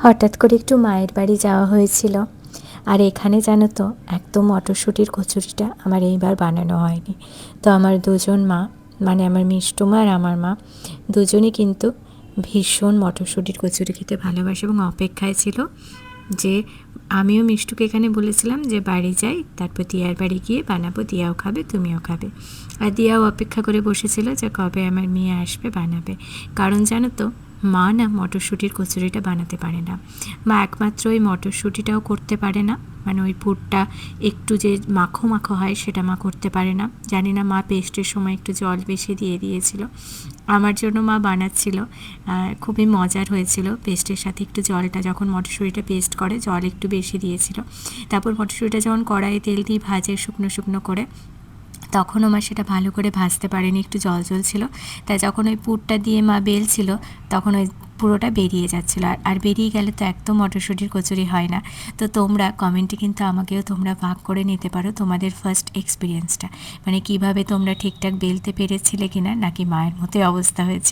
হঠাৎ করে একটু মায়ের বাড়ি যাওয়া হয়েছিল। আর এখানে জানো তো, একদম মটরশুঁটির কচুরিটা আমার এইবার বানানো হয়নি। তো আমার দুজন মা, মানে আমার মিষ্টু মা আর আমার মা দুজনই কিন্তু ভীষণ মটরশুঁটির কচুরি খেতে ভালোবাসে এবং অপেক্ষায় ছিল যে আমিও মিষ্টুকে এখানে বলেছিলাম যে বাড়ি যাই, তারপর দিয়ার বাড়ি গিয়ে বানাবো, দিয়াও খাবে তুমিও খাবে। আর দিয়াও অপেক্ষা করে বসেছিল যে কবে আমার মেয়ে আসবে বানাবে। কারণ জানো তো, মা না মটরশুঁটির কচুরিটা বানাতে পারে না। মা একমাত্র ওই মটরশুঁটিটাও করতে পারে না, মানে ওই পুরটা একটু যে মাখো মাখো হয় সেটা মা করতে পারে না। জানি না, মা পেস্টের সময় একটু জল বেশি দিয়ে দিয়েছিল। আমার জন্য মা বানাচ্ছিল, খুবই মজার হয়েছিল। পেস্টের সাথে একটু জলটা, যখন মটরশুঁটিটা পেস্ট করে জল একটু বেশি দিয়েছিল। তারপর মটরশুঁটিটা যখন কড়াইয়ে তেল দিয়ে ভাজে শুকনো শুকনো করে, তখনও মা সেটা ভালো করে ভাজতে পারেনি, একটু জল জল ছিল। তাই যখন ওই পুরটা দিয়ে মা বেলছিল তখন ওই পুরোটা বেরিয়ে যাচ্ছিল, আর বেরিয়ে গেলে তো একদম মটরশুঁটির কচুরি হয় না। তো তোমরা কমেন্টে কিন্তু আমাকেও তোমরা ভাগ করে নিতে পারো তোমাদের ফার্স্ট এক্সপিরিয়েন্সটা, মানে কিভাবে তোমরা ঠিকঠাক বেলতে পেরেছিলে কিনা, নাকি মায়ের মতোই অবস্থা হয়েছে।